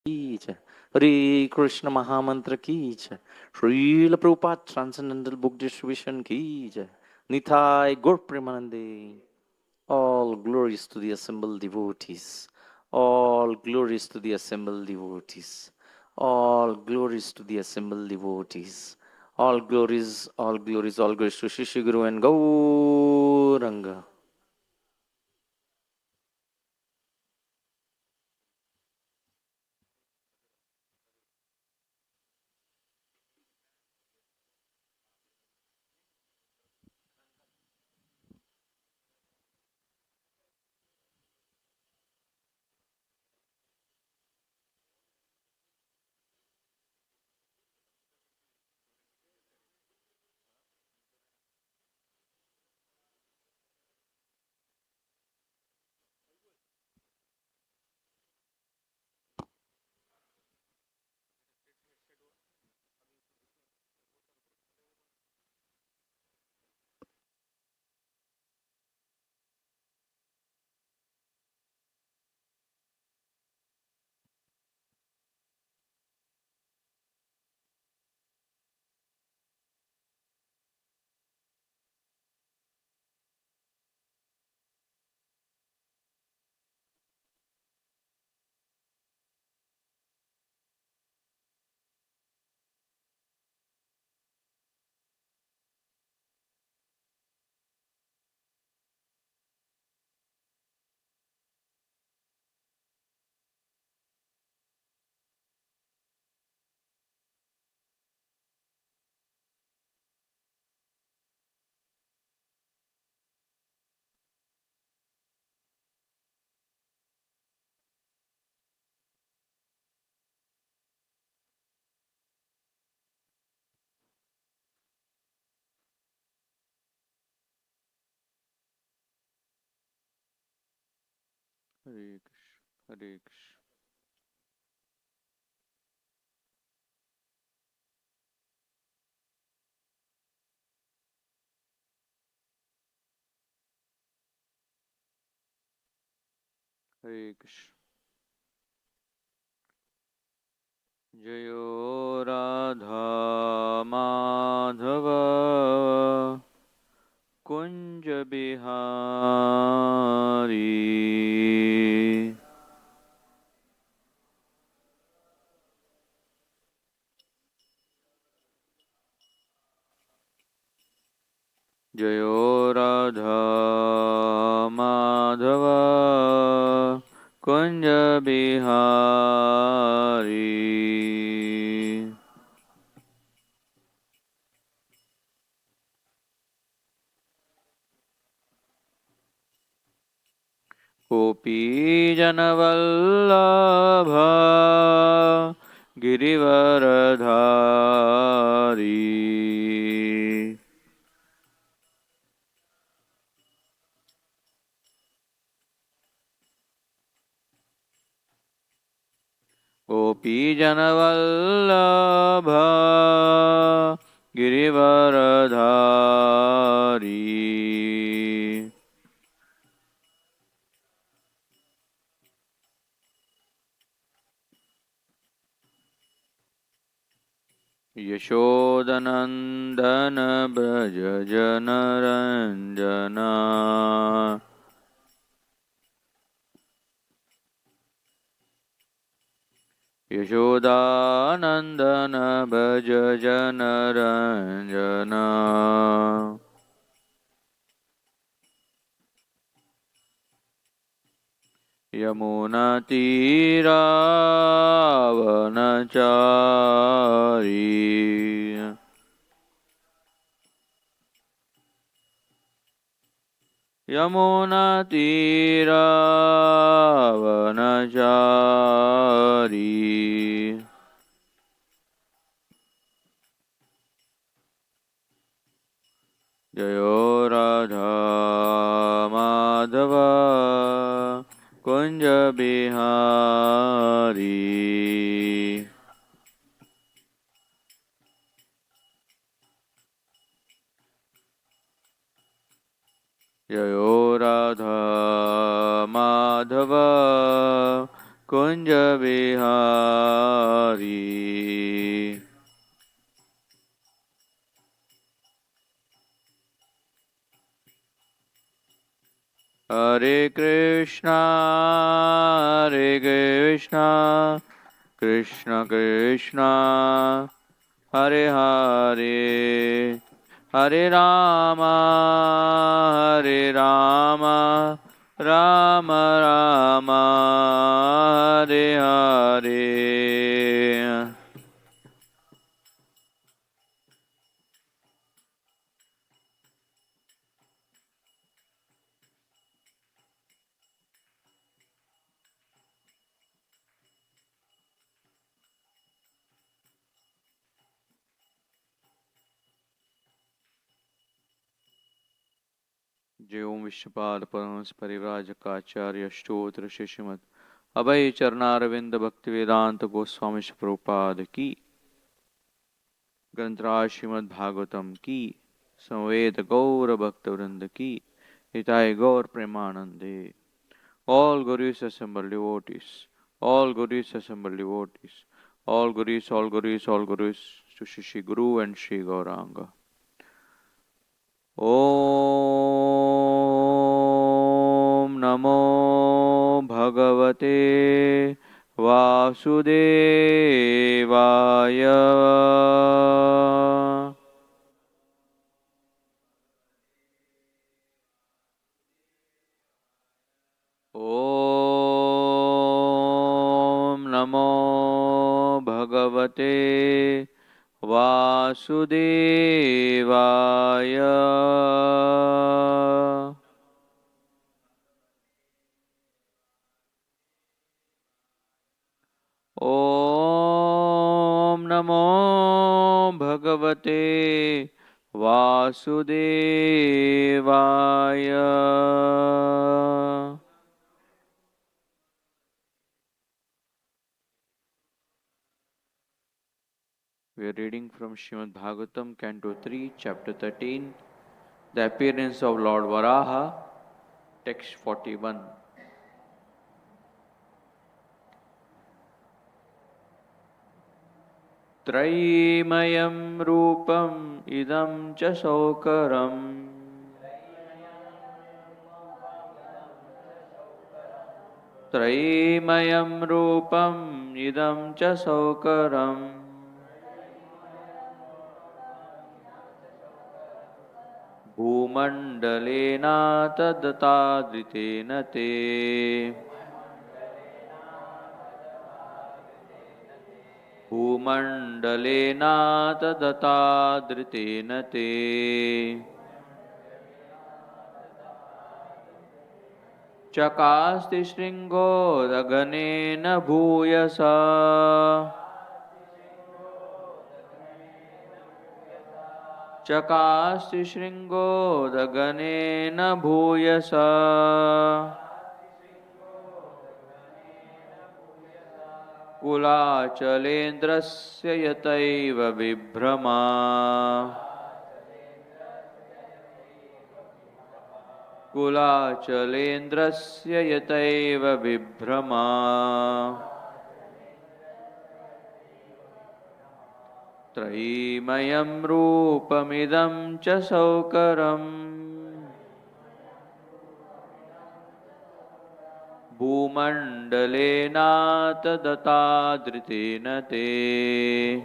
की जय. Hare Krishna Mahamantra ki jai. Srila Prabhupada Transcendental Book Distribution ki jai. Nitai Gaur Premanande. All glories to the assembled devotees. All glories to the assembled devotees. All glories to the assembled devotees. All glories, all glories, all glories to Shishi Guru and Gauranga. Hare Krishna, Hare Krishna. Hare Krishna. Jayo Radha Madhava Kunja Bihari. Jayo Radha Madhava Kunja Bihari. Gopi Janavallabha Girivaradhari. Gopi Janavallabha Girivaradhari. Yashodanandana Braja Janaranjana. Yashodanandana Braja Janaranjana. Yamuna Tira Vanachari. Yamuna Tira Vanachari. Jayo Radha Madhava Kunja Bihari. Jayo Radha Madhava Kunja Bihari. Hare Krishna, Krishna Krishna, Hare Hare, Hare Rama, Hare Rama, Rama Rama, Hare Hare. जय ओम विश्वपाल परमहंस परिव्राजकाचार्य स्तोत्र शिष्यमद अभय चरणारविंद भक्ति वेदांत गोस्वामी प्रभुपाद की ग्रंथराज श्रीमद् भागवतम की संवेद गौर भक्त वृंद की हिताय गौर प्रेमानंदे. All Gurus assembled devotees, all Gurus assembled devotees, all Gurus, all Gurus, all Gurus to Shri Guru and Shri Gauranga. Om Namo Bhagavate Vasudevaya. Om Namo Bhagavate Vasudevaya. Om Namo Bhagavate Vasudevaya. We are reading from Srimad Bhagavatam, Canto 3, Chapter 13, The Appearance of Lord Varaha, Text 41. Traimayam Rupam Idam Cha Saukaram Traimayam Rupam Idam Cha Saukaram Bhumandalena Tadata Te Bhumandalena Tadata Te Chakasti Shringo Daganena Bhuyasa Chakasti Shringo Daganena Bhuyasa Kulachalendrasya Yataiva Vibhrama Kulachalendrasya Yataiva Vibhrama Traimayam Rupamidam Cha Saukaram Bhumandalena Tadata Te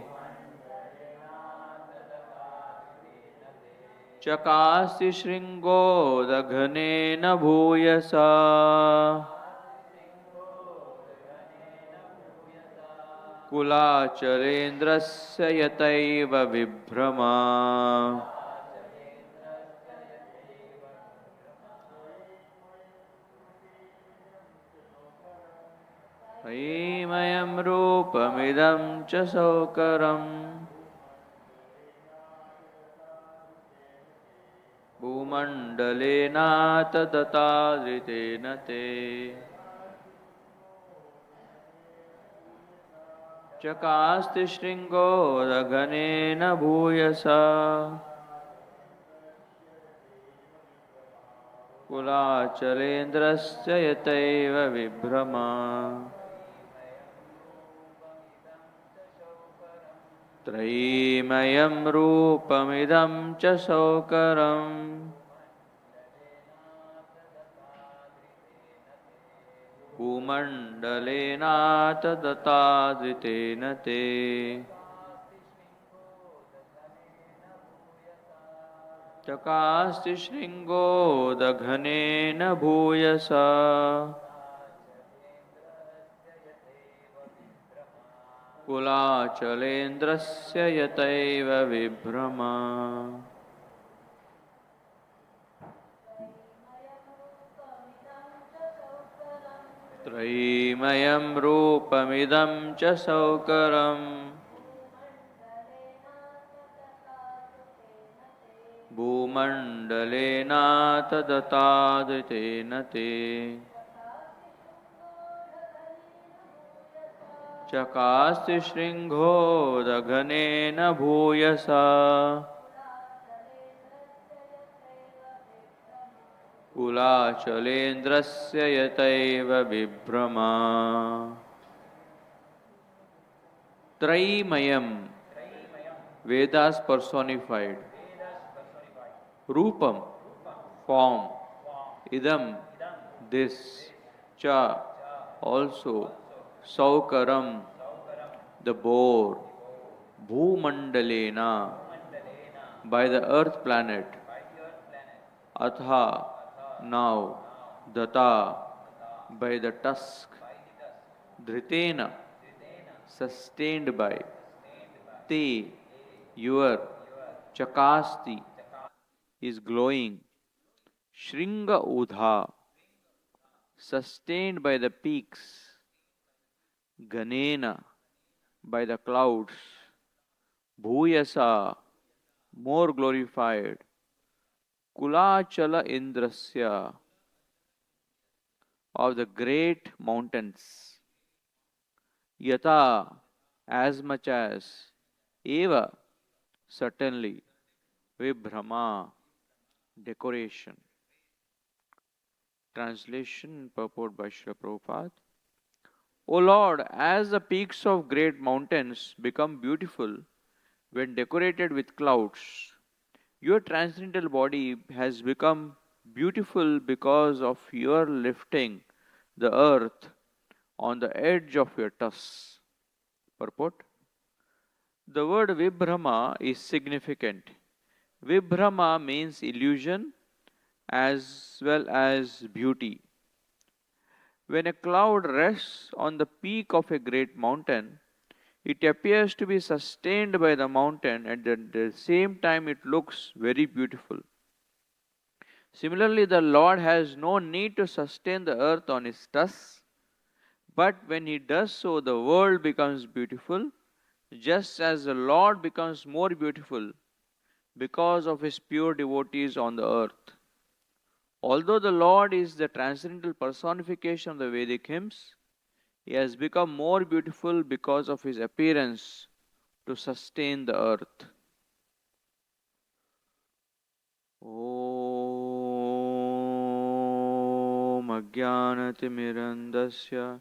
Chakasti Shringo Daghanena Bhuyasa Kulachalendrasya Yataiva Vibhrama Aimayam Rupamidam Cha Saukaram Bhumandalena Tadata Te Chakasti Shringo Daghanena Bhuyasa Kulachalendrasya Yataiva Vibhrama त्रयीमयं रूपमिदं च सौकरम् भूमण्डलेनातदतादितेन ते चकास्ति शृङ्गोदघनेन भूयसा कुलाचलेन्द्रस्य यतैव विभ्रमा त्रयीमयं रूपमिदं च सौकरम् भूमण्डलेनातदतादितेन ते चकास्ति शृङ्गोदघनेन भूयसा कुलाचलेन्द्रस्य यतैव विभ्रमा त्रयीमयम Vedas personified Rupam form Idam this Cha also Saukaram the boar Bhumandalena by the earth planet Atha now Data by the tusk Dhritena sustained by Te your Chakasti is glowing Shringa Udha sustained by the peaks Ganena by the clouds Bhuyasa more glorified Kulachala Indrasya of the great mountains Yata as much as Eva certainly Vibhrama decoration. Translation purport by Srila Prabhupada. O Lord, as the peaks of great mountains become beautiful when decorated with clouds, your transcendental body has become beautiful because of your lifting the earth on the edge of your tusks. Purport. The word Vibhrama is significant. Vibhrama means illusion as well as beauty. When a cloud rests on the peak of a great mountain, it appears to be sustained by the mountain and at the same time it looks very beautiful. Similarly, the Lord has no need to sustain the earth on his tusks, but when he does so, the world becomes beautiful, just as the Lord becomes more beautiful because of his pure devotees on the earth. Although the Lord is the transcendental personification of the Vedic hymns, he has become more beautiful because of his appearance to sustain the earth. Om Ajnanatimirandasya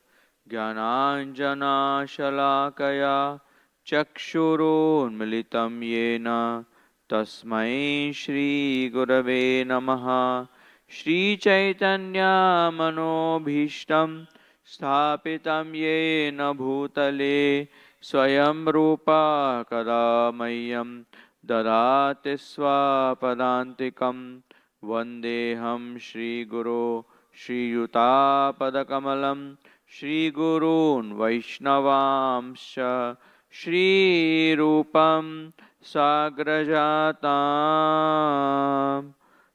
Jnananjana Shalakaya Chakshurunmilitam Yena Tasmai Shri Gurave Namaha Shri Chaitanya Manobhishtam Sthapitam Yena Bhutale Swayam Rupa Kadamayam Dadati Swapadantikam Vandeham Shri Guru Shri Yuta Padakamalam Shri Gurun Vaishnavamsha Shri Rupam Sagrajatam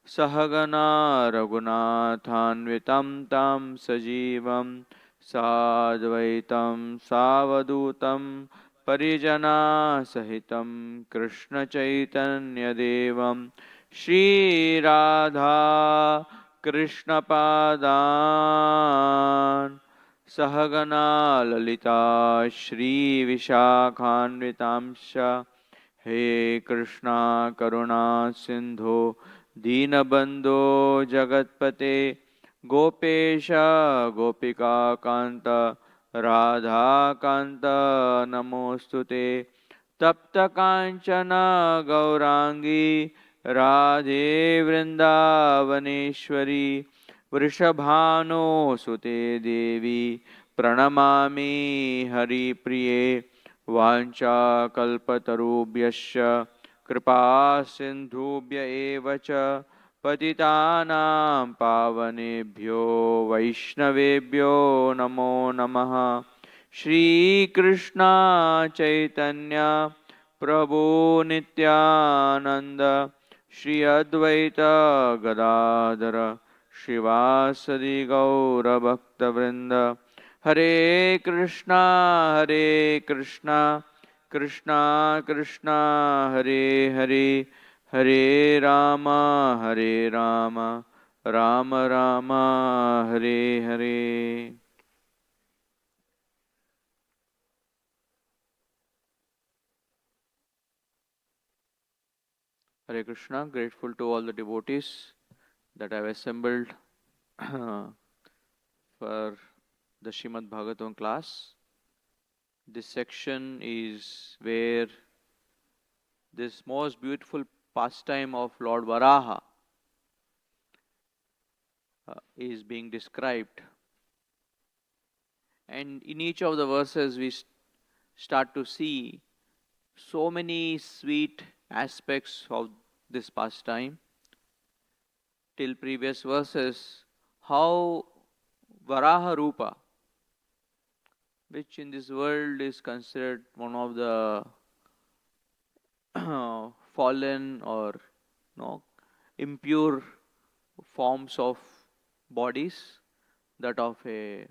Sahagana Raghunathanvitam Tam Sajivam Sadvaitam Savadutam Parijana Sahitam Krishna Chaitanya Devam Shri Radha Krishna Padan Sahagana Lalita Shri Vishakhanvitamsha He Krishna Karuna Sindhu Dinabandho Jagatpate Gopesha Gopika Kanta Radha Kanta Namostute Tapta Kanchana Gaurangi Radhe Vrindavaneshwari Vrishabhano Sute Devi Pranamami Hari Priye Vancha Kalpatarubhyasya Kripa Sindhubhya Evacha Patitanam Pavanebhyo Vaishnavebhyo Namo Namaha Shri Krishna Chaitanya Prabhu Nityananda Shri Advaita Gadadhara Shivasadi Gaura Bhakta Vrinda Hare Krishna Krishna Krishna Hare Hare Hare Rama Rama Rama Hare Hare. Hare Krishna, grateful to all the devotees that have assembled for the Srimad Bhagavatam class. This section is where this most beautiful pastime of Lord Varaha is being described. And in each of the verses we start to see so many sweet aspects of this pastime. Till previous verses, how Varaha Rupa, which in this world is considered one of the fallen or impure forms of bodies, that of a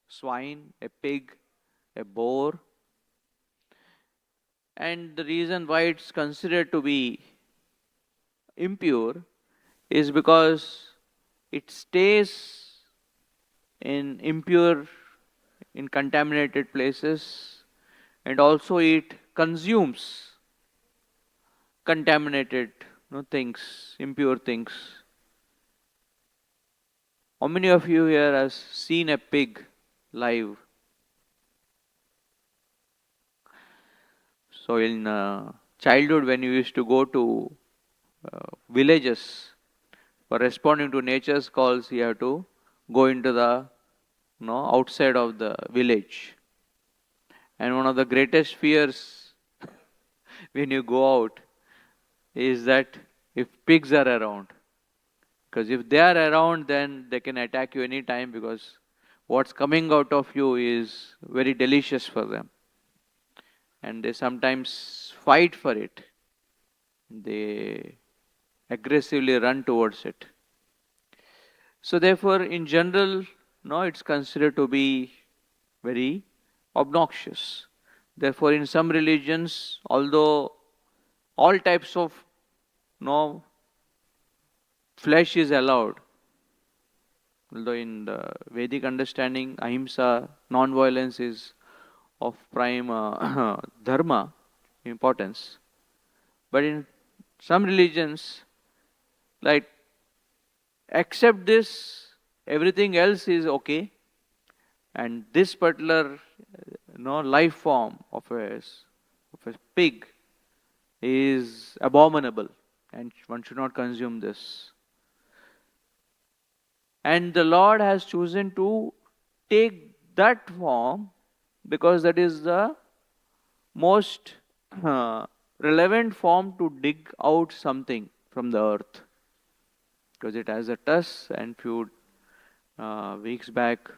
swine, a pig, a boar. And the reason why it's considered to be impure is because it stays in impure, in contaminated places, and also it consumes contaminated things, impure things. How many of you here has seen a pig live? So in childhood, when you used to go to villages for responding to nature's calls, you have to go into the outside of the village. And one of the greatest fears when you go out is that if pigs are around. Because if they are around, then they can attack you anytime, because what's coming out of you is very delicious for them. And they sometimes fight for it. They aggressively run towards it. So therefore, in general, it's considered to be very obnoxious. Therefore, in some religions, although all types of flesh is allowed, although in the Vedic understanding, Ahimsa, non-violence is of prime dharma importance. But in some religions, like, except this, everything else is okay. And this particular life form of a pig is abominable, and one should not consume this. And the Lord has chosen to take that form because that is the most relevant form to dig out something from the earth. Because it has a tusk, and few weeks back,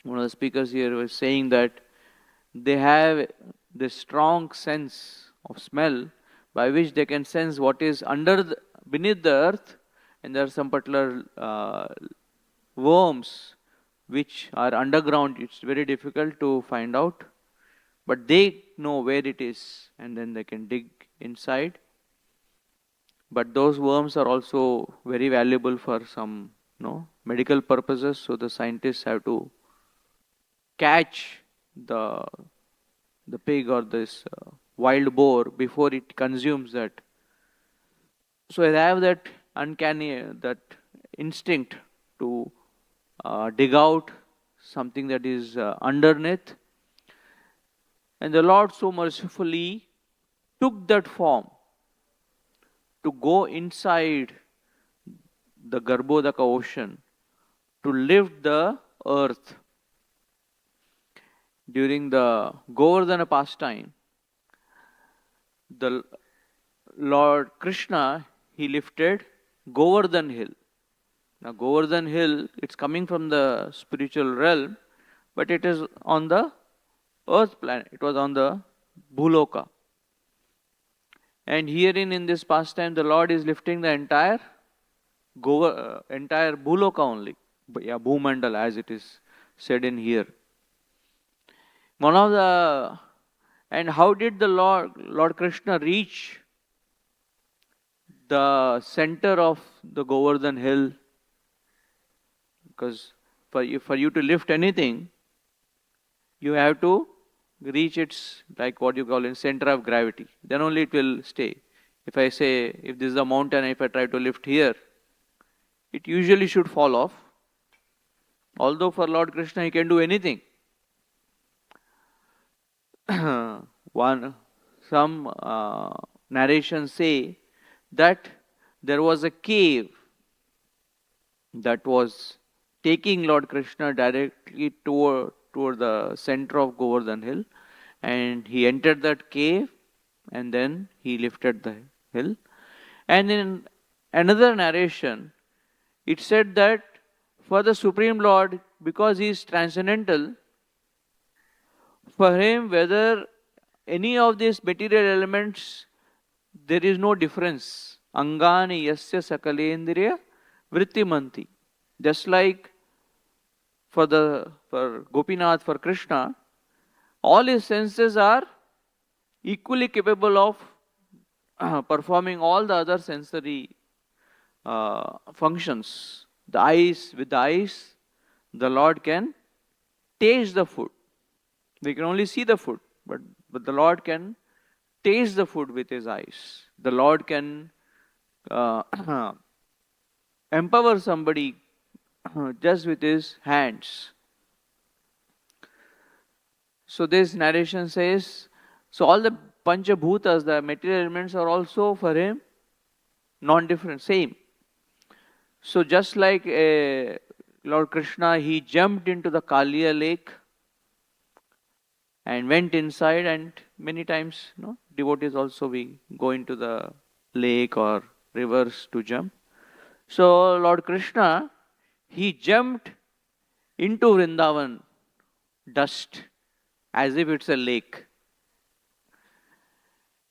one of the speakers here was saying that they have this strong sense of smell by which they can sense what is beneath the earth, and there are some particular worms which are underground. It's very difficult to find out, but they know where it is, and then they can dig inside. But those worms are also very valuable for some medical purposes, so the scientists have to catch the pig or this wild boar before it consumes that. So they have that uncanny, that instinct to dig out something that is underneath. And the Lord so mercifully took that form to go inside the Garbhodaka ocean to lift the earth. During the Govardhana pastime, the Lord Krishna, he lifted Govardhan hill. Now Govardhan hill, it's coming from the spiritual realm, but it is on the earth planet. It was on the Bhuloka. And herein in this pastime, the Lord is lifting the entire Bhuloka only. Yeah, Bhumandala, as it is said in here. And how did the Lord Krishna reach the center of the Govardhan hill? Because for you to lift anything, you have to reach its, like what you call in center of gravity. Then only it will stay. If I say, if this is a mountain, if I try to lift here, it usually should fall off. Although for Lord Krishna, he can do anything. Some narrations say that there was a cave that was taking Lord Krishna directly toward the center of Govardhan hill, and he entered that cave and then he lifted the hill. And in another narration, it said that for the Supreme Lord, because he is transcendental, for him, whether any of these material elements, there is no difference. Angani yasya sakalendriya vrittimanti. Just like for Gopinath, for Krishna, all his senses are equally capable of performing all the other sensory functions. With the eyes, the Lord can taste the food. We can only see the food, but the Lord can taste the food with his eyes. The Lord can empower somebody just with his hands. So this narration says, so all the Panchabhutas, the material elements, are also for him non-different, same. So just like Lord Krishna, he jumped into the Kaliya lake and went inside, and many times devotees also we go into the lake or rivers to jump. So Lord Krishna, he jumped into Vrindavan dust as if it's a lake,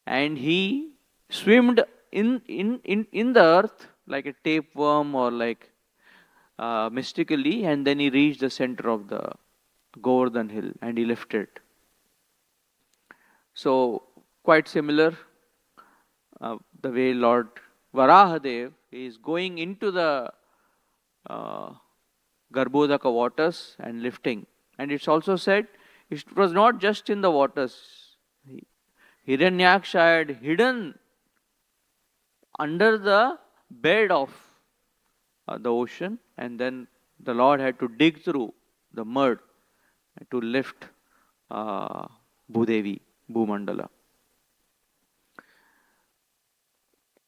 and he swimmed in the earth like a tapeworm or like mystically, and then he reached the center of the Govardhan hill and he lifted. So quite similar, the way Lord Varahadev is going into the Garbhodaka waters and lifting. And it's also said it was not just in the waters. Hiranyaksha had hidden under the bed of the ocean, and then the Lord had to dig through the mud to lift Bhudevi, Bhumandala.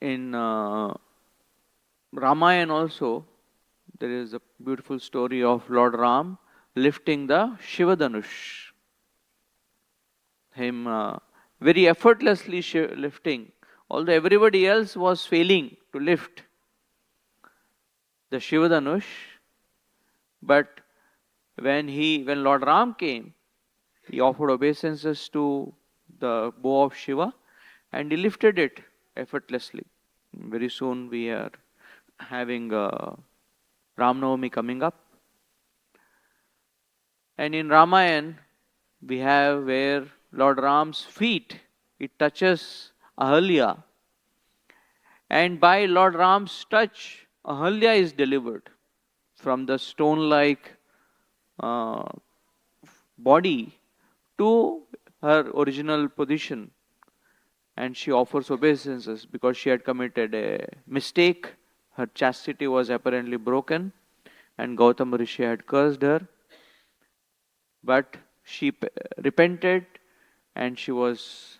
In Ramayana also, there is a beautiful story of Lord Ram lifting the Shivadanush. Him very effortlessly lifting, although everybody else was failing to lift the Shivadanush. But when Lord Ram came, he offered obeisances to the bow of Shiva and he lifted it effortlessly. Very soon we are having Ram Navami coming up. And in Ramayana, we have where Lord Ram's feet, it touches Ahalya. And by Lord Ram's touch, Ahalya is delivered from the stone-like body to her original position. And she offers obeisances because she had committed a mistake. Her chastity was apparently broken and Gautama Rishi had cursed her. But she repented and she was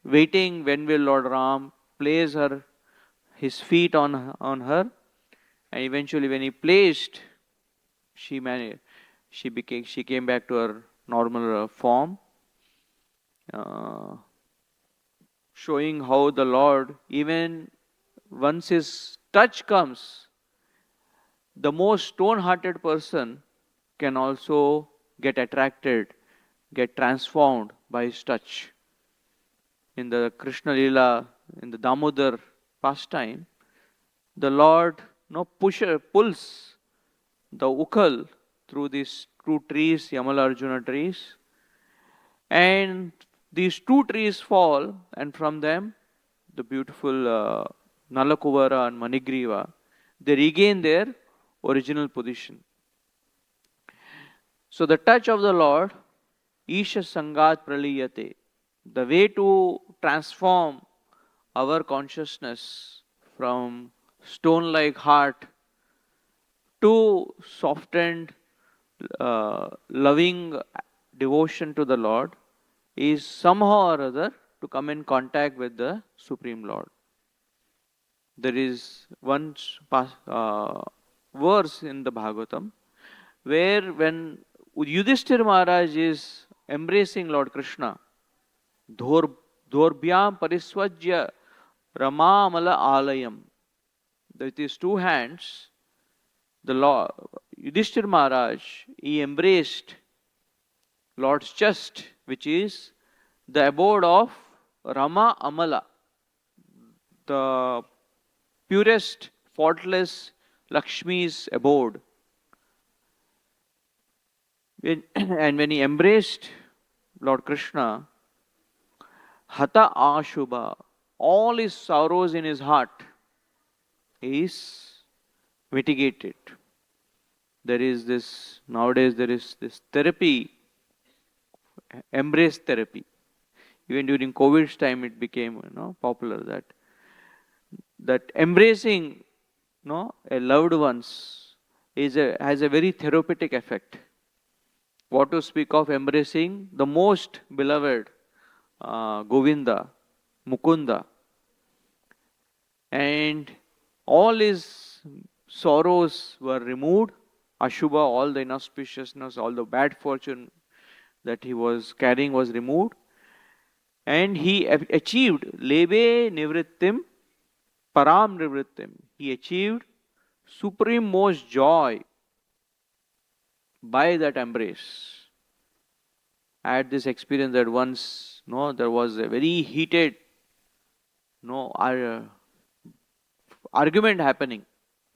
waiting when will Lord Ram place his feet on her, and eventually when he placed, she came back to her normal form, showing how the Lord, even once his touch comes, the most stone-hearted person can also get attracted, get transformed by his touch. In the Krishna Lila, in the Damodar pastime, the Lord pulls the ukal through these two trees, Yamala Arjuna trees, and these two trees fall, and from them the beautiful Nalakuvara and Manigriva, they regain their original position. So the touch of the Lord, Isha Sangat Praliyate, the way to transform our consciousness from stone-like heart to softened, loving devotion to the Lord is somehow or other to come in contact with the Supreme Lord. There is one verse in the Bhagavatam where when Yudhishthira Maharaj is embracing Lord Krishna, Dhorbhyam Pariswajya Ramamala Alayam, with his two hands, the Lord Yudhishthira Maharaj, he embraced Lord's chest, which is the abode of Rama Amala, the purest, faultless Lakshmi's abode. And when he embraced Lord Krishna, Hata Ashubha, all his sorrows in his heart is mitigated. Nowadays there is this therapy, embrace therapy. Even during COVID's time it became popular that embracing a loved ones has a very therapeutic effect. What to speak of embracing the most beloved Govinda, Mukunda, and all his sorrows were removed, Ashubha, all the inauspiciousness, all the bad fortune that he was carrying was removed, and he achieved Lebe Nivrittim, Param Nivrittim. He achieved supreme most joy by that embrace. I had this experience that once, there was a very heated, argument happening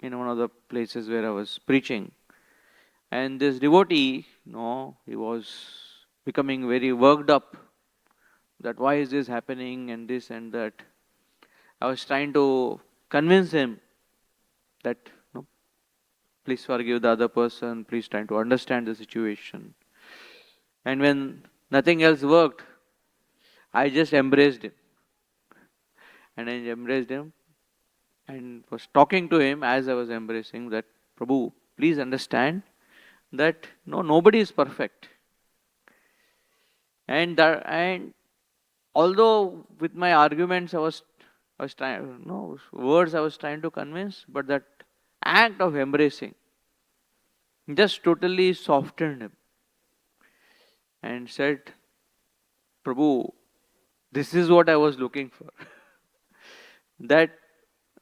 in one of the places where I was preaching. And this devotee, he was becoming very worked up that why is this happening and this and that. I was trying to convince him that, please forgive the other person, please try to understand the situation. And when nothing else worked, I just embraced him. And I embraced him and was talking to him as I was embracing that, Prabhu, please understand that nobody is perfect. And although with my arguments I was trying, words I was trying to convince, but that act of embracing just totally softened him and said, Prabhu, this is what I was looking for. That,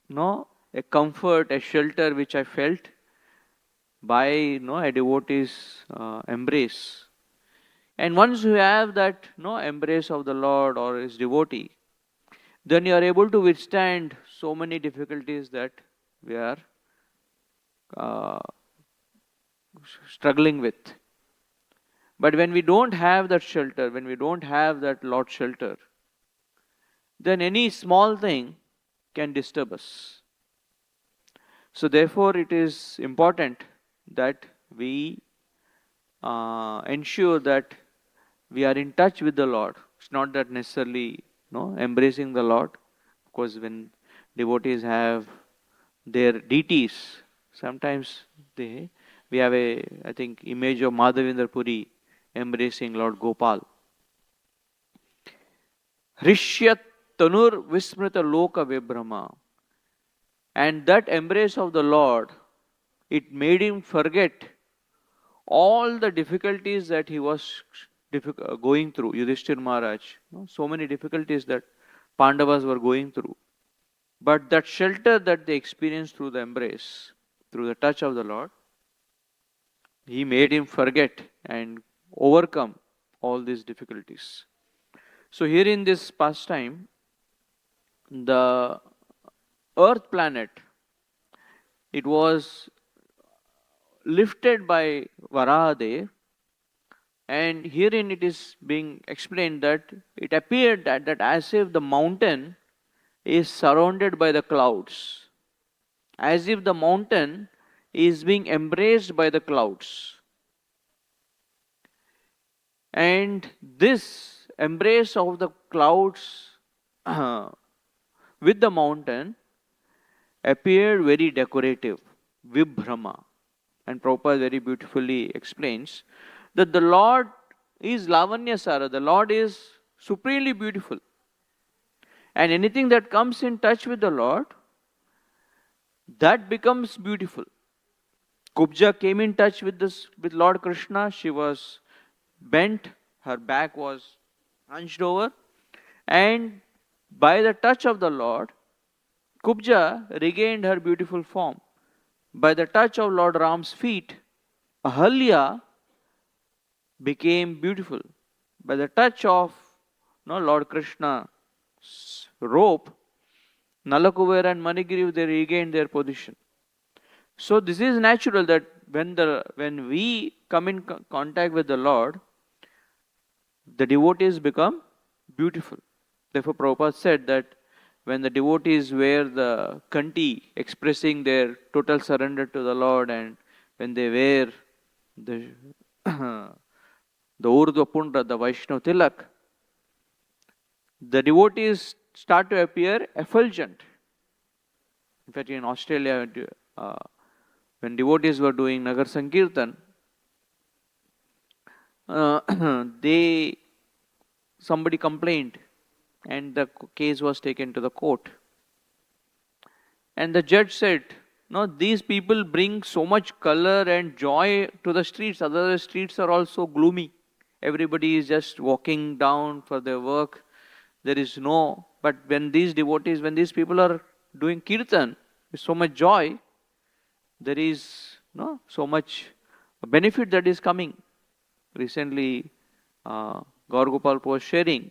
a comfort, a shelter which I felt by, a devotee's embrace. And once you have that, embrace of the Lord or his devotee, then you are able to withstand so many difficulties that we are struggling with. But when we don't have that shelter, when we don't have that Lord shelter, then any small thing can disturb us. So therefore it is important that we ensure that we are in touch with the Lord. It's not that necessarily embracing the Lord. Of course, when devotees have their deities, sometimes we have image of Madhavendra Puri embracing Lord Gopal. Hrishyat Tanur Vismrita Loka Vibhrama. And that embrace of the Lord, it made him forget all the difficulties that he was going through. Yudhishthir Maharaj, so many difficulties that Pandavas were going through. But that shelter that they experienced through the embrace, through the touch of the Lord, he made him forget and overcome all these difficulties. So here in this pastime, the earth planet, it was lifted by Varaha, and herein it is being explained that it appeared that as if the mountain is surrounded by the clouds, as if the mountain is being embraced by the clouds. And this embrace of the clouds with the mountain appeared very decorative, Vibhrama. And Prabhupada very beautifully explains that the Lord is Lavanya Sara, the Lord is supremely beautiful. And anything that comes in touch with the Lord, that becomes beautiful. Kubja came in touch with Lord Krishna. She was bent, her back was hunched over, and by the touch of the Lord, Kubja regained her beautiful form. By the touch of Lord Ram's feet, Ahalya became beautiful. By the touch of Lord Krishna's rope, Nalakuber and Manigriv, they regained their position. So this is natural that when we come in contact with the Lord, the devotees become beautiful. Therefore Prabhupada said that when the devotees wear the kanti, expressing their total surrender to the Lord, and when they wear the Urdhva Pundra, the Vaishnava Tilak, the devotees start to appear effulgent. In fact, in Australia, when devotees were doing Nagar Sankirtan, somebody complained, and the case was taken to the court. And the judge said, no, these people bring so much color and joy to the streets. Other streets are also gloomy. Everybody is just walking down for their work. There is no, but when these devotees, when these people are doing kirtan with so much joy, there is so much benefit that is coming. Recently, Gaur Gopal was sharing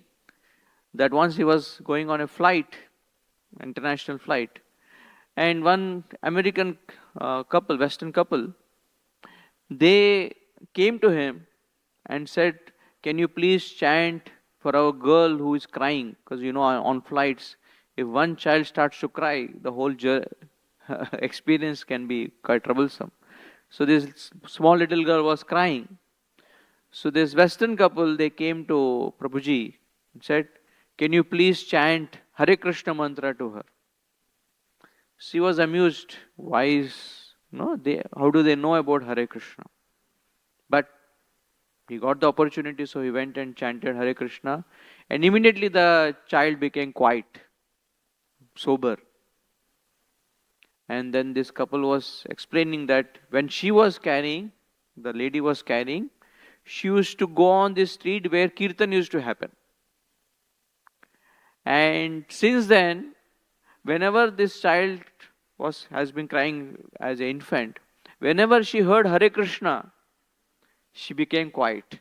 that once he was going on a flight, international flight, and one American couple, Western couple, they came to him and said, can you please chant for our girl who is crying? Because on flights, if one child starts to cry, the whole experience can be quite troublesome. So this small little girl was crying. So this Western couple, they came to Prabhuji and said, can you please chant Hare Krishna mantra to her? She was amused. Why how do they know about Hare Krishna? But he got the opportunity, so he went and chanted Hare Krishna, and immediately the child became quiet, sober. And then this couple was explaining that when she was carrying, the lady was carrying, she used to go on the street where kirtan used to happen. And since then, whenever this child has been crying as an infant, whenever she heard Hare Krishna, she became quiet.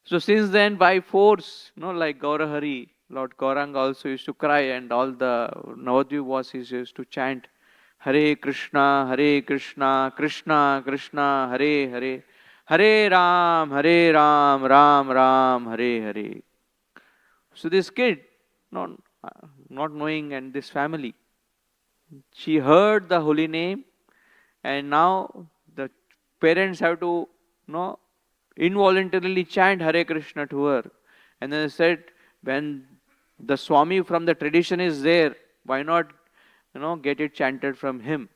So since then, by force, like Gaurahari, Lord Gauranga also used to cry, and all the Navadvipvasis used to chant Hare Krishna, Krishna Krishna, Hare Hare, Hare Ram, Ram Ram, Hare Hare. So this kid, not knowing, and this family, she heard the holy name, and now the parents have to involuntarily chant Hare Krishna to her. And then they said, when the Swami from the tradition is there, why not get it chanted from him?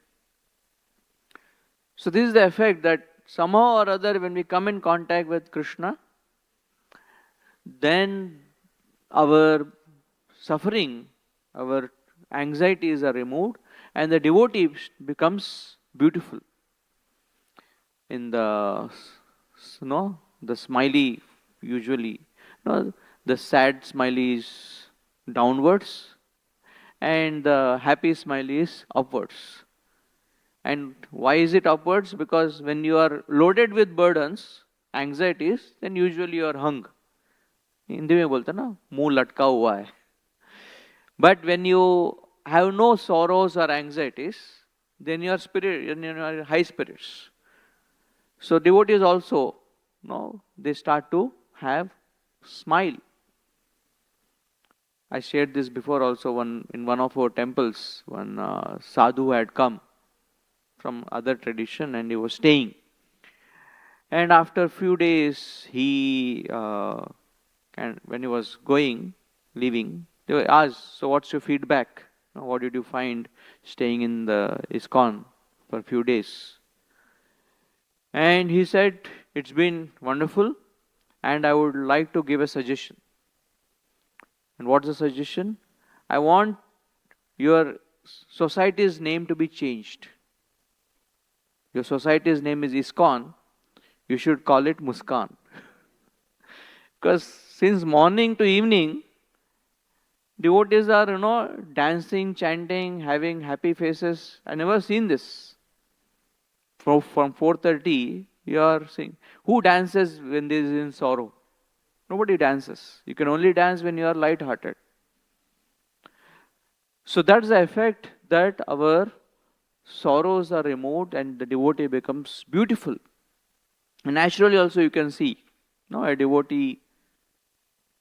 So this is the effect, that somehow or other when we come in contact with Krishna, then our suffering, our anxieties are removed, and the devotee becomes beautiful. In the the smiley, usually, the sad smiley is downwards, and the happy smiley is upwards. And why is it upwards? Because when you are loaded with burdens, anxieties, then usually you are hung. Hindi में बोलते ना, मुंह लटका हुआ है. But when you have no sorrows or anxieties, then you are high spirits. So devotees also, they start to have smile. I shared this before also. In one of our temples, one sadhu had come from other tradition and he was staying. And after a few days, when he was leaving, they asked, "So what's your feedback? What did you find staying in the ISKCON for a few days?" And he said, "It's been wonderful, and I would like to give a suggestion." And what's the suggestion? I want your society's name to be changed. Your society's name is ISKCON. You should call it Muskan. Because since morning to evening, devotees are, dancing, chanting, having happy faces. I never seen this. From 4:30, you are seeing. Who dances when there is in sorrow? Nobody dances. You can only dance when you are light-hearted. So that's the effect, that our sorrows are removed and the devotee becomes beautiful. And naturally also you can see, a devotee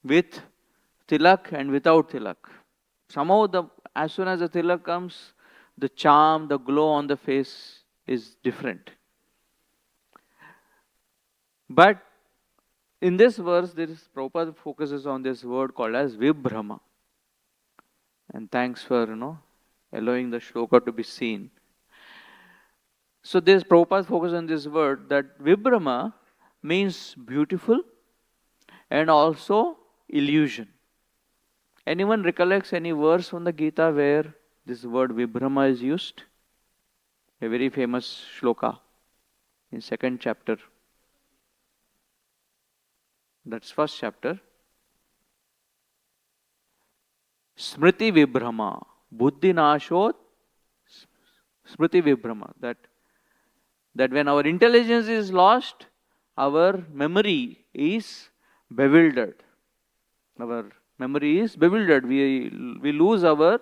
with tilak and without tilak. Somehow as soon as the tilak comes, the charm, the glow on the face is different. But in this verse, Prabhupada focuses on this word called as Vibhrama. And thanks for, allowing the shloka to be seen. So this Prabhupada focuses on this word, that Vibhrama means beautiful and also illusion. Anyone recollects any verse from the Gita where this word Vibhrama is used? A very famous shloka in 2nd chapter. That's 1st chapter. Smriti Vibhrama, Buddhi Nashot, Smriti Vibhrama. That when our intelligence is lost, our memory is bewildered. Our memory is bewildered. We lose our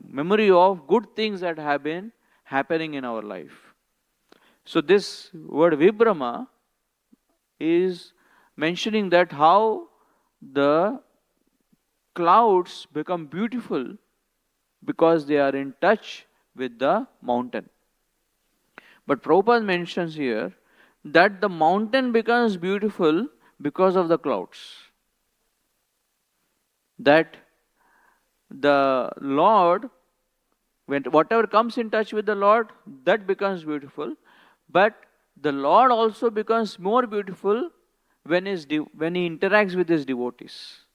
memory of good things that have been happening in our life. So this word Vibhrama is mentioning that how the clouds become beautiful because they are in touch with the mountain. But Prabhupada mentions here that the mountain becomes beautiful because of the clouds. That the Lord, whatever comes in touch with the Lord, that becomes beautiful. But the Lord also becomes more beautiful when he interacts with his devotees.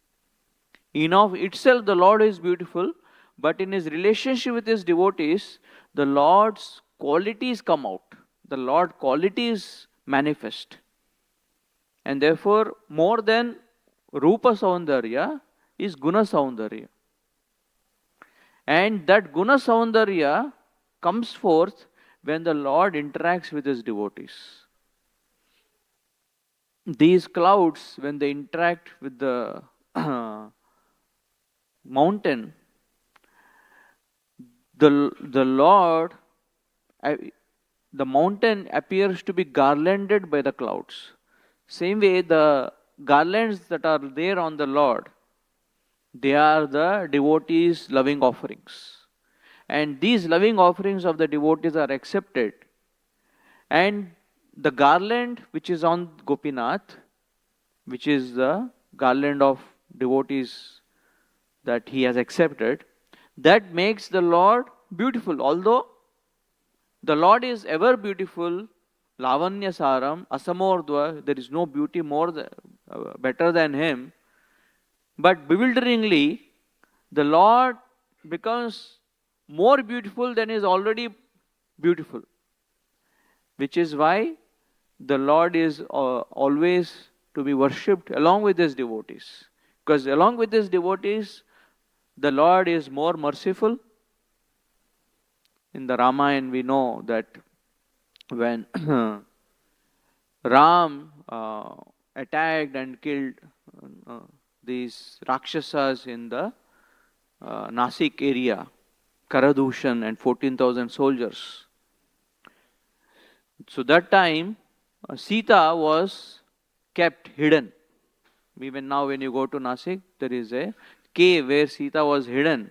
In of itself, the Lord is beautiful, but in his relationship with his devotees, the Lord's qualities come out. The Lord qualities manifest. And therefore, more than Rupa Saundarya is Guna Saundarya. And that Guna Saundarya comes forth when the Lord interacts with his devotees. These clouds, when they interact with the mountain, the mountain appears to be garlanded by the clouds. Same way, the garlands that are there on the Lord, they are the devotees' loving offerings. And these loving offerings of the devotees are accepted. And the garland which is on Gopinath, which is the garland of devotees that he has accepted, that makes the Lord beautiful. Although the Lord is ever beautiful, Lavanya Saram, Asamordva, there is no beauty better than him. But bewilderingly, the Lord becomes more beautiful than is already beautiful, which is why the Lord is always to be worshipped along with his devotees. Because along with his devotees, the Lord is more merciful. In the Ramayana, we know that when Ram attacked and killed uh, these Rakshasas in the Nasik area, Karadushan and 14,000 soldiers. So that time, Sita was kept hidden. Even now when you go to Nasik, there is a cave where Sita was hidden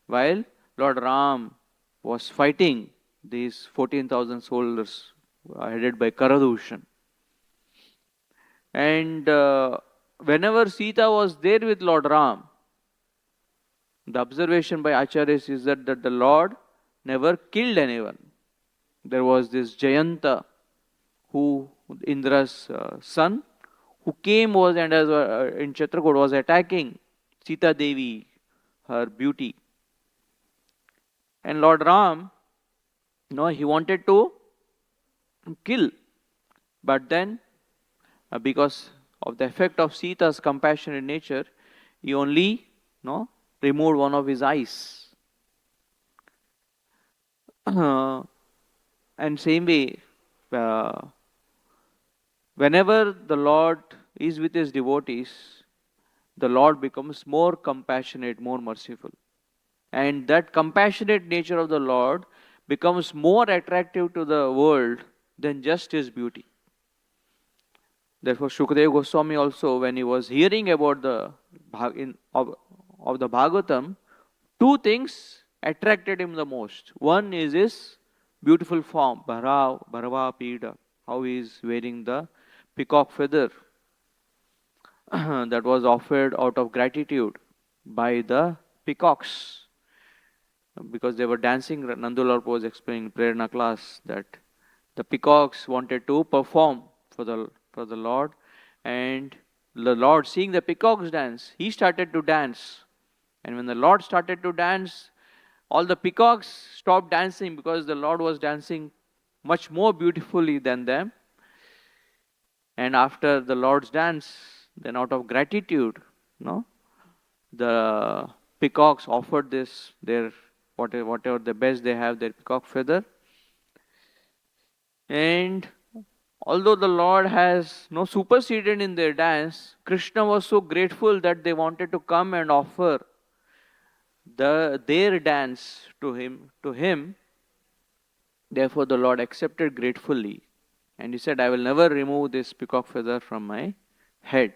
while Lord Ram was fighting these 14,000 soldiers headed by Karadushan. And whenever Sita was there with Lord Ram, the observation by Acharyas is that the Lord never killed anyone. There was this Jayanta, who Indra's son, who came was and as in Chitrakoot was attacking Sita Devi, her beauty. And Lord Ram, he wanted to kill, but then because of the effect of Sita's compassionate nature, he only removed one of his eyes. And same way, whenever the Lord is with his devotees, the Lord becomes more compassionate, more merciful. And that compassionate nature of the Lord becomes more attractive to the world than just his beauty. Therefore, Shukadeva Goswami also, when he was hearing about the of the Bhagavatam, two things attracted him the most. One is his beautiful form, Bharava Pida, how he is wearing the peacock feather that was offered out of gratitude by the peacocks. Because they were dancing, Nandulal was explaining in Prerna class that the peacocks wanted to perform for the Lord, and the Lord, seeing the peacocks dance, he started to dance. And when the Lord started to dance, all the peacocks stopped dancing because the Lord was dancing much more beautifully than them. And after the Lord's dance, then out of gratitude, the peacocks offered this, their whatever the best they have, their peacock feather. And although the Lord has superseded in their dance, Krishna was so grateful that they wanted to come and offer their dance to him. Therefore the Lord accepted gratefully, and he said, I will never remove this peacock feather from my head.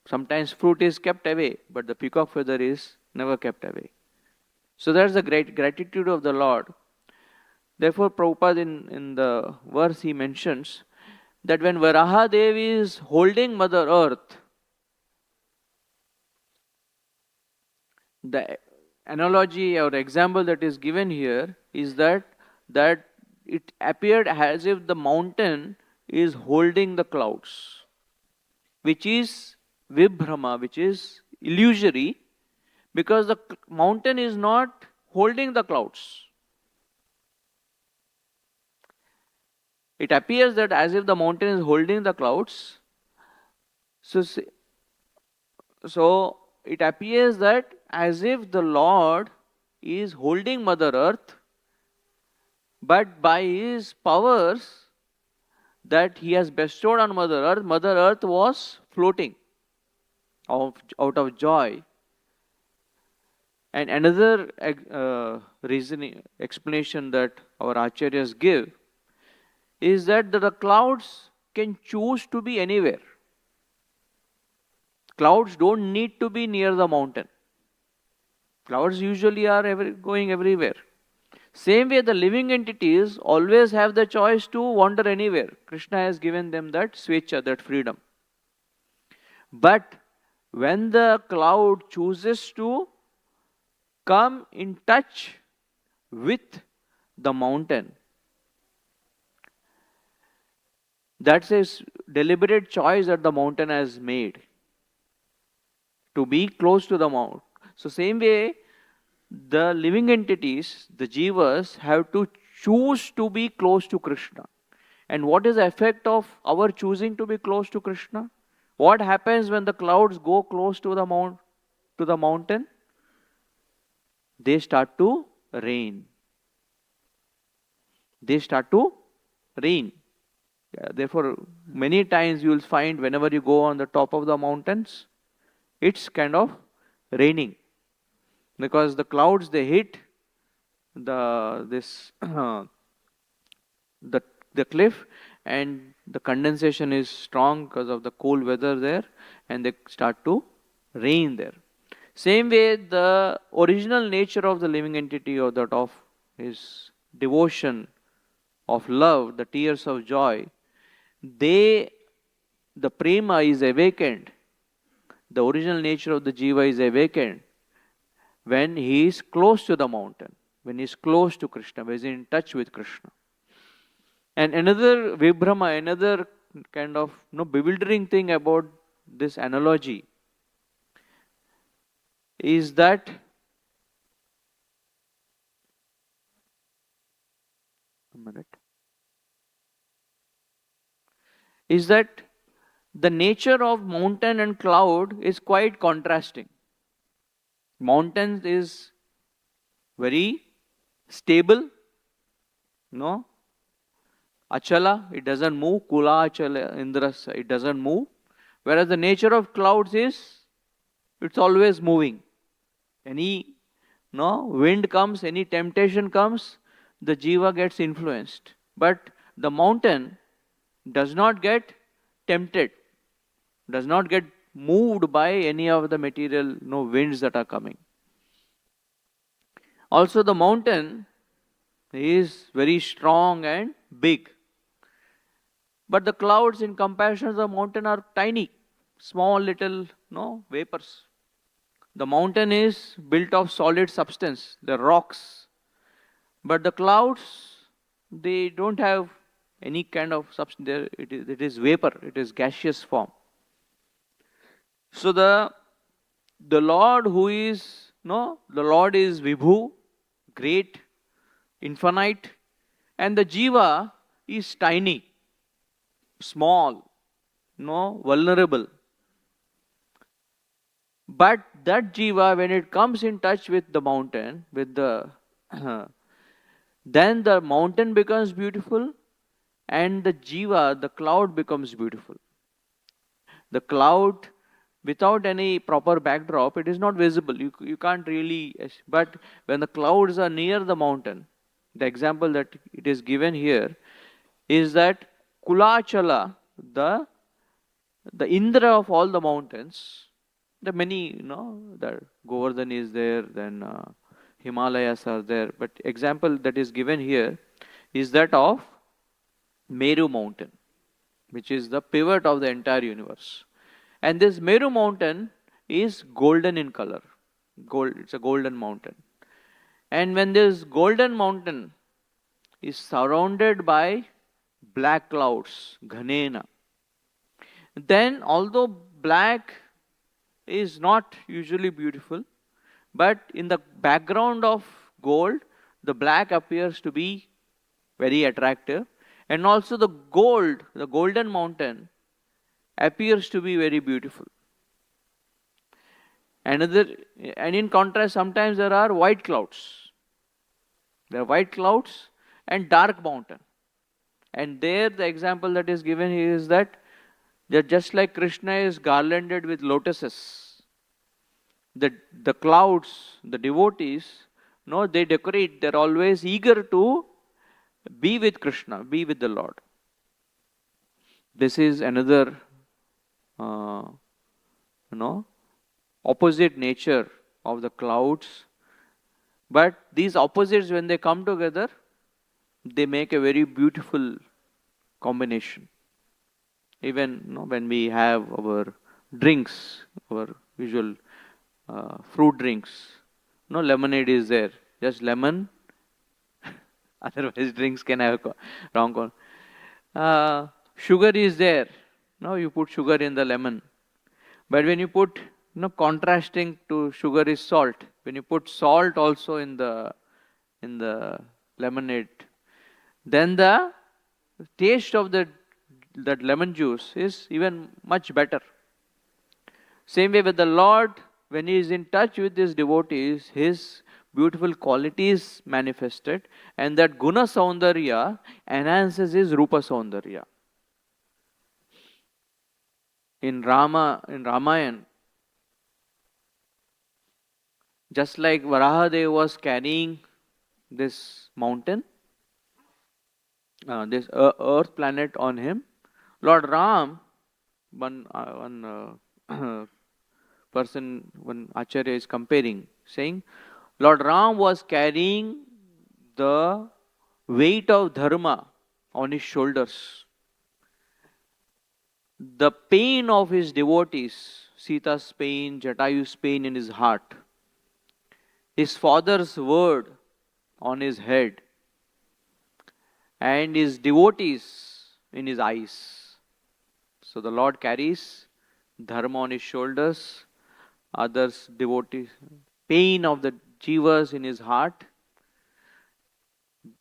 Sometimes fruit is kept away, but the peacock feather is never kept away. So that's the great gratitude of the Lord. Therefore, Prabhupada in the verse he mentions that when Varaha Devi is holding Mother Earth, the analogy or example that is given here is that it appeared as if the mountain is holding the clouds, which is Vibhrama, which is illusory, because the mountain is not holding the clouds. It appears that as if the mountain is holding the clouds. So it appears that as if the Lord is holding Mother Earth, but by his powers that he has bestowed on Mother Earth was floating out of joy. And another explanation that our acharyas give is that the clouds can choose to be anywhere. Clouds don't need to be near the mountain. Clouds usually are going everywhere. Same way, the living entities always have the choice to wander anywhere. Krishna has given them that svecha, that freedom. But when the cloud chooses to come in touch with the mountain, that's a deliberate choice that the mountain has made to be close to the mount. So same way, the living entities, the jivas, have to choose to be close to Krishna. And what is the effect of our choosing to be close to Krishna? What happens when the clouds go close to the mountain? They start to rain. They start to rain. Therefore, many times you will find whenever you go on the top of the mountains, it's kind of raining. Because the clouds, they hit the cliff, and the condensation is strong because of the cold weather there, and they start to rain there. Same way, the original nature of the living entity, or that of his devotion, of love, the tears of joy, the prema is awakened. The original nature of the jiva is awakened when he is close to the mountain, when he is close to Krishna, when he is in touch with Krishna. And another Vibhrama, another kind of bewildering thing about this analogy is that the nature of mountain and cloud is quite contrasting. Mountains is very stable, achala, it doesn't move, kula achala, indrasa, it doesn't move. Whereas the nature of clouds is, it's always moving. Any wind comes, any temptation comes, the jiva gets influenced. But the mountain does not get tempted, does not get moved by any of the material winds that are coming. Also, the mountain is very strong and big. But the clouds in comparison to the mountain are tiny, small little vapors. The mountain is built of solid substance, the rocks. But the clouds, they don't have any kind of substance there. It is vapor, it is gaseous form. So the Lord who is, the Lord is Vibhu, great, infinite, and the jiva is tiny, small, vulnerable. But that jiva, when it comes in touch with the mountain, then the mountain becomes beautiful, and the jiva, the cloud, becomes beautiful. The cloud, without any proper backdrop, it is not visible. You can't really. But when the clouds are near the mountain, the example that it is given here is that Kulachala, the Indra of all the mountains, the many, the Govardhan is there, then Himalayas are there. But example that is given here is that of Meru mountain, which is the pivot of the entire universe. And this Meru mountain is golden in color. It's a golden mountain. And when this golden mountain is surrounded by black clouds, ghanena, then although black is not usually beautiful, but in the background of gold, the black appears to be very attractive. And also the golden mountain appears to be very beautiful. And in contrast, sometimes there are white clouds. There are white clouds and dark mountain. And there the example that is given here is that just like Krishna is garlanded with lotuses, the clouds, the devotees, they decorate, they're always eager to be with Krishna, be with the Lord. This is another opposite nature of the clouds. But these opposites, when they come together, they make a very beautiful combination. Even when we have our drinks, our usual fruit drinks, lemonade is there, just lemon. Otherwise, drinks can have wrong one. Sugar is there. You put sugar in the lemon. But when you put contrasting to sugar is salt. When you put salt also in the lemonade, then the taste of that lemon juice is even much better. Same way with the Lord, when he is in touch with his devotees, his beautiful qualities manifested, and that guna saundarya enhances his rupa saundarya. In Ramayana, just like Varaha Dev was carrying this mountain, this earth planet on him, Lord Ram, one person, one Acharya is comparing, saying, Lord Ram was carrying the weight of dharma on his shoulders. The pain of his devotees, Sita's pain, Jatayu's pain in his heart, his father's word on his head, and his devotees in his eyes. So the Lord carries dharma on his shoulders, others devotees, pain of the jivas in his heart,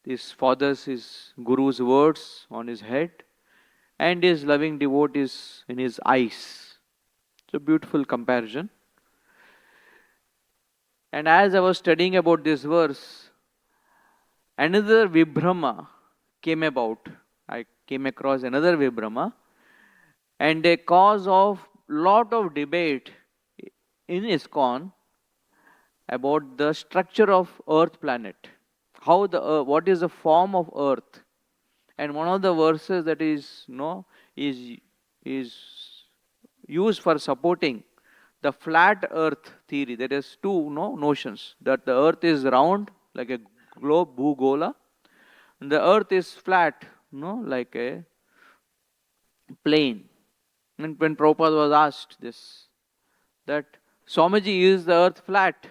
his father's, his guru's words on his head, and his loving devotees in his eyes. It's a beautiful comparison. And as I was studying about this verse, another Vibhrama came about. I came across another Vibhrama, and a cause of lot of debate in ISKCON about the structure of earth planet. How the what is the form of earth? And one of the verses that is used for supporting the flat earth theory. There is two notions, that the earth is round like a globe, bhugola, and the earth is flat, like a plane. And when Prabhupada was asked this, that Swamiji, is the earth flat?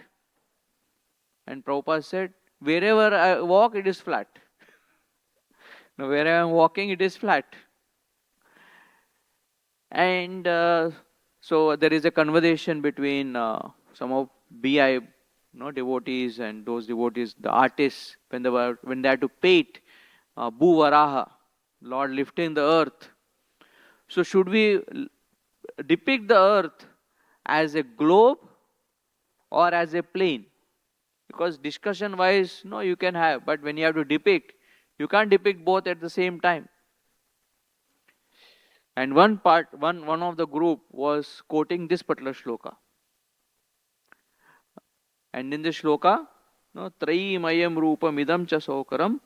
And Prabhupada said, wherever I walk, it is flat. Now, where I am walking, it is flat. And so there is a conversation between some of BI devotees and those devotees, the artists, when they had to paint Varaha, Lord lifting the earth. So should we depict the earth as a globe or as a plane? Because discussion wise, you can have, but when you have to depict, you can't depict both at the same time. And one of the group was quoting this particular shloka. And in this shloka, Trayimayam Rupam Idam Cha Sokaram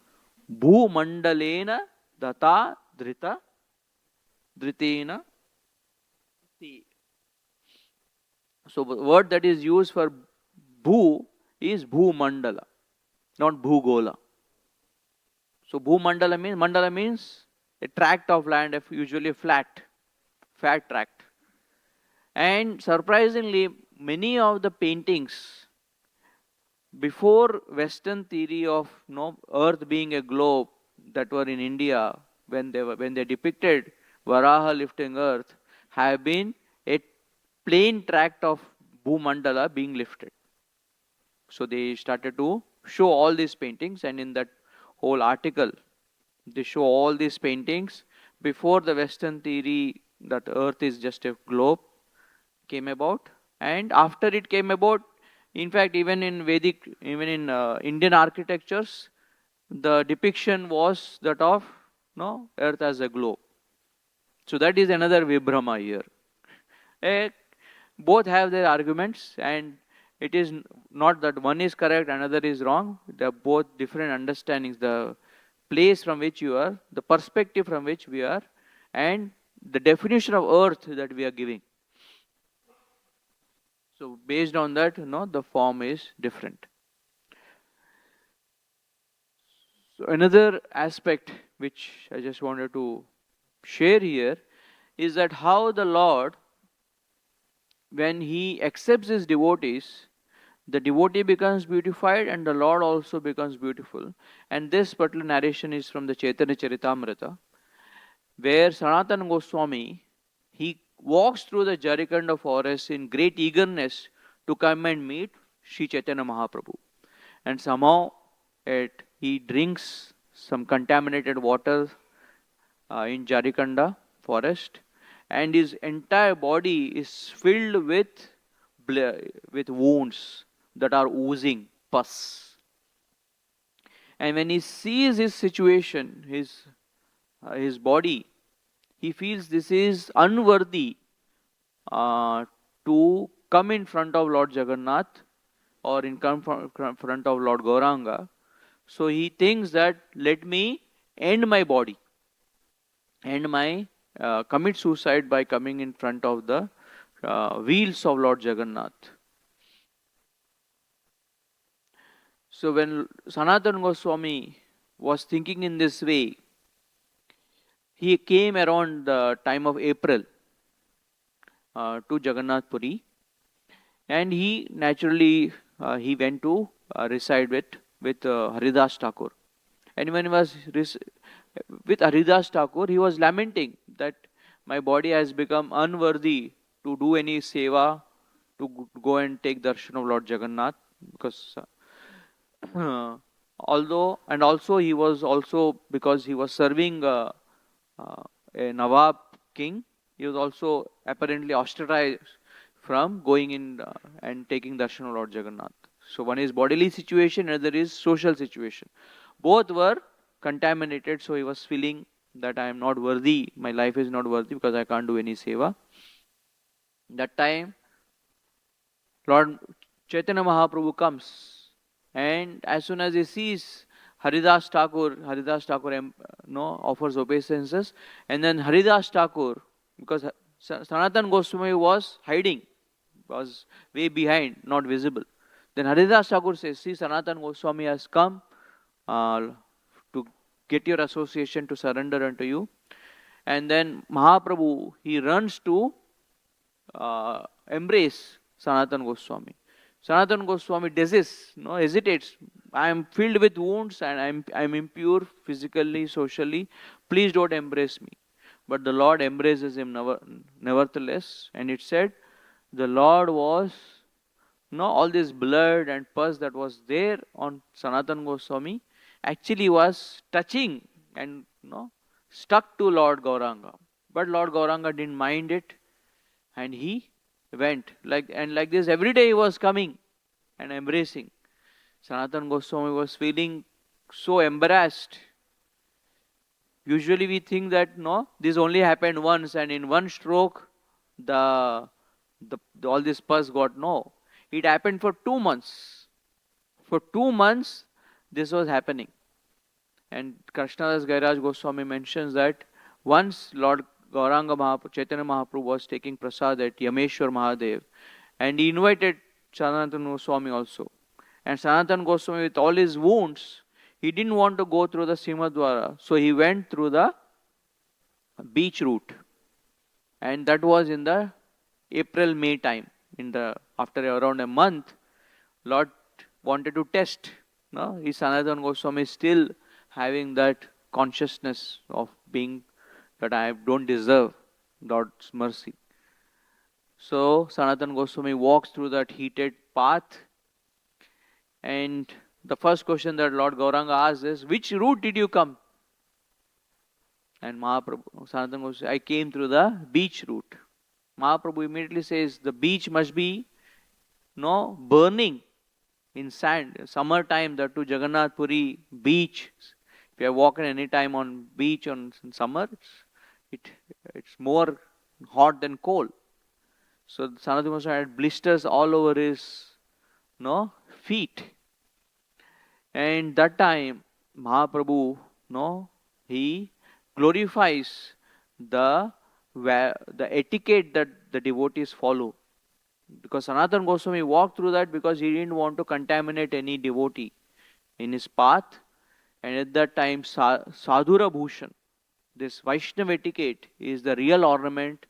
Bhu Mandalena Data Drita Dritena. So the word that is used for Bhu is Bhu Mandala, not Bhugola. So Bhu Mandala means a tract of land, usually flat tract. And surprisingly, many of the paintings before Western theory of earth being a globe that were in India, when they depicted Varaha lifting earth, have been a plain tract of Bhumandala being lifted. So they started to show all these paintings, and in that whole article, they show all these paintings before the Western theory that earth is just a globe came about, and after it came about. In fact, even in Indian architectures, the depiction was that of earth as a globe. So that is another Vibhrama here. Both have their arguments, and it is not that one is correct, another is wrong. They are both different understandings. The place from which you are, the perspective from which we are, and the definition of earth that we are giving. So based on that, the form is different. So another aspect which I just wanted to share here is that how the Lord, when He accepts His devotees, the devotee becomes beautified and the Lord also becomes beautiful. And this particular narration is from the Chaitanya Charitamrita, where Sanatana Goswami, he walks through the Jharikanda forest in great eagerness to come and meet Sri Chaitanya Mahaprabhu. And somehow he drinks some contaminated water in Jharikanda forest, and his entire body is filled with wounds that are oozing pus. And when he sees his situation, his body, he feels this is unworthy to come in front of Lord Jagannath or in front of Lord Gauranga. So he thinks that let me end my body, commit suicide by coming in front of the wheels of Lord Jagannath. So when Sanatana Goswami was thinking in this way, he came around the time of April to Jagannath Puri, and he naturally he went to reside with Haridas Thakur. And when he was with Haridas Thakur, he was lamenting that my body has become unworthy to do any seva, to go and take darshan of Lord Jagannath, because also he was also, because he was serving a Nawab king, he was also apparently ostracized from going in and taking darshan of Lord Jagannath. So one is bodily situation, another is social situation. Both were contaminated, so he was feeling that I am not worthy, my life is not worthy because I can't do any seva. That time, Lord Chaitanya Mahaprabhu comes, and as soon as he sees Haridas Thakur offers obeisances, and then Haridas Thakur, because Sanatana Goswami was hiding, was way behind, not visible. Then Haridas Thakur says, see, Sanatana Goswami has come to get your association, to surrender unto you. And then Mahaprabhu, he runs to embrace Sanatana Goswami. Sanatana Goswami hesitates. I am filled with wounds and I am impure physically, socially. Please don't embrace me. But the Lord embraces him nevertheless. And it said, the Lord was, all this blood and pus that was there on Sanatana Goswami actually was touching and stuck to Lord Gauranga. But Lord Gauranga didn't mind it, and he went. Like this, every day he was coming and embracing. Sanatana Goswami was feeling so embarrassed. Usually we think that this only happened once, and in one stroke all this pus got. No. It happened for 2 months. For 2 months this was happening. And Krishnadas Gairaj Goswami mentions that once Lord Gauranga Chaitanya Mahaprabhu was taking prasad at Yameshwar Mahadev, and he invited Sanatana Goswami also. And Sanatana Goswami, with all his wounds, he didn't want to go through the Simhadwara, so he went through the beach route. And that was in the April-May time. After around a month, Lord wanted to test. Is Sanatana Goswami still having that consciousness of being that I don't deserve Lord's mercy? So Sanatana Goswami walks through that heated path, and the first question that Lord Gauranga asks is, which route did you come? And Sanatana Goswami, I came through the beach route. Mahaprabhu immediately says, the beach must be burning in sand. Summer time, that to Jagannath Puri beach. If you have walked any time on beach in summer, it's more hot than cold. So Sanatana Goswami had blisters all over his feet. And that time Mahaprabhu, he glorifies the etiquette that the devotees follow. Because Sanatana Goswami walked through that because he didn't want to contaminate any devotee in his path. And at that time, Sadhura Bhushan, this Vaishnava etiquette, is the real ornament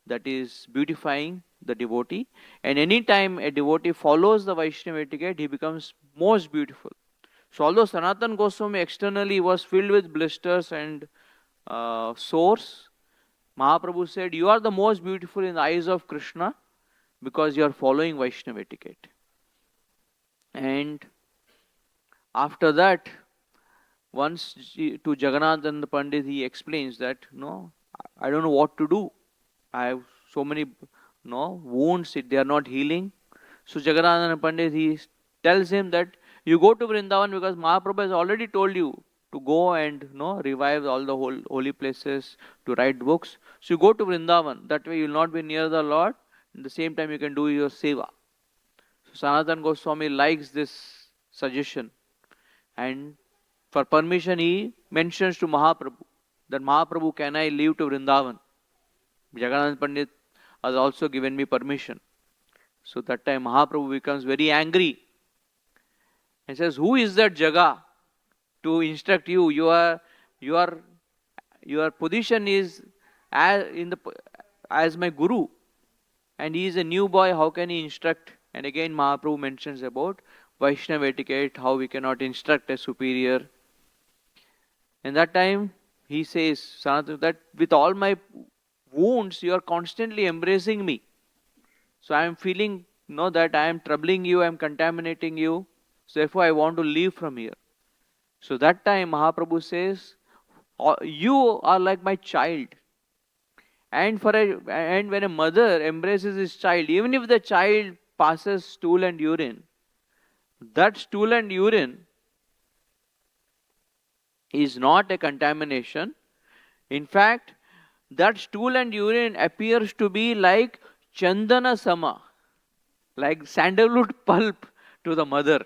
that is beautifying the devotee. And any time a devotee follows the Vaishnava etiquette, he becomes most beautiful. So although Sanatana Goswami externally was filled with blisters and sores, Mahaprabhu said, you are the most beautiful in the eyes of Krishna because you are following Vaishnava etiquette. And after that, once to Jagannath and the Pandit, he explains that, no, I don't know what to do. I have so many wounds, they are not healing. So Jagannath and Pandit, he tells him that you go to Vrindavan because Mahaprabhu has already told you to go and revive all the holy places, to write books. So you go to Vrindavan. That way you will not be near the Lord. At the same time you can do your seva. So Sanatana Goswami likes this suggestion. And for permission he mentions to Mahaprabhu that Mahaprabhu, can I leave to Vrindavan? Jagannath Pandit has also given me permission. So that time Mahaprabhu becomes very angry and says, who is that Jaga to instruct you? Your position is as my guru, and he is a new boy. How can he instruct? And again Mahaprabhu mentions about Vaishnava etiquette, how we cannot instruct a superior. And that time he says, Sanatana, that with all my wounds you are constantly embracing me. So I am feeling that I am troubling you, I am contaminating you. So therefore I want to leave from here. So that time Mahaprabhu says, you are like my child. And when a mother embraces his child, even if the child passes stool and urine, that stool and urine is not a contamination. In fact, that stool and urine appears to be like chandana sama, like sandalwood pulp to the mother.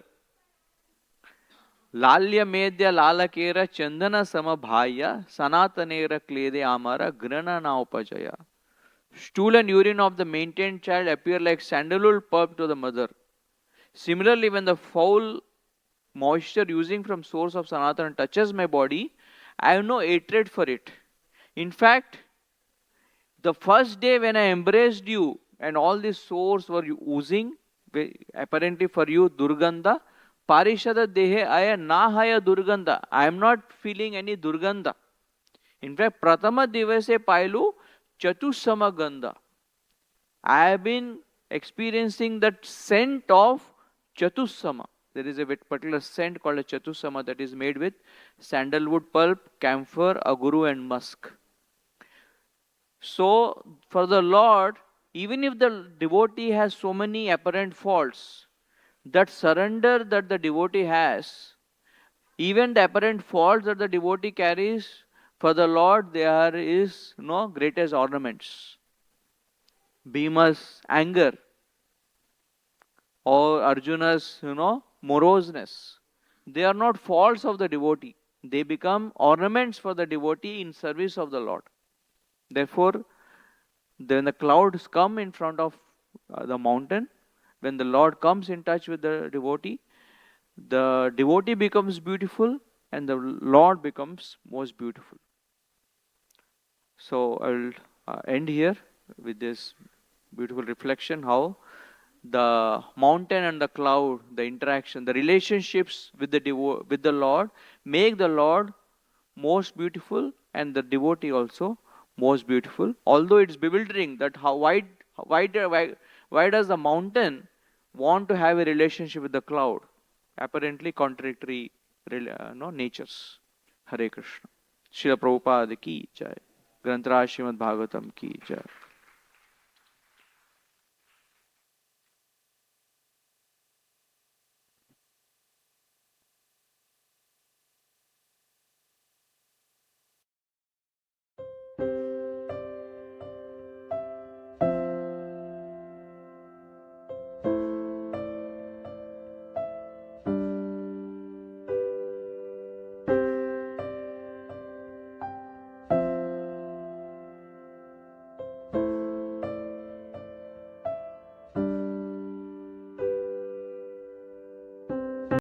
Lalya medya lalakera chandana sama bhaya sanatanera klede amara grana naupajaya. Stool and urine of the maintained child appear like sandalwood pulp to the mother. Similarly, when the foul moisture using from source of Sanatana touches my body, I have no hatred for it. In fact, the first day when I embraced you and all these sores were oozing, apparently for you, Durganda, Parishada Dehe Aya Nahaya Durganda. I am not feeling any Durganda. In fact, Pratama Divase Pailu Chatusama Ganda. I have been experiencing that scent of Chatusama. There is a particular scent called a Chatusama that is made with sandalwood pulp, camphor, aguru and musk. So, for the Lord, even if the devotee has so many apparent faults, that surrender that the devotee has, even the apparent faults that the devotee carries, for the Lord there is greatest ornaments. Bhima's anger or Arjuna's moroseness, they are not faults of the devotee. They become ornaments for the devotee in service of the Lord. Therefore, when the clouds come in front of the mountain, when the Lord comes in touch with the devotee becomes beautiful and the Lord becomes most beautiful. So I will end here with this beautiful reflection, how the mountain and the cloud, the interaction, the relationships with the Lord make the Lord most beautiful and the devotee also most beautiful. Although it's bewildering that why does the mountain want to have a relationship with the cloud? Apparently contradictory natures. Hare Krishna. Srila Prabhupada ki jai. Granthra Srimad Bhagavatam ki jai.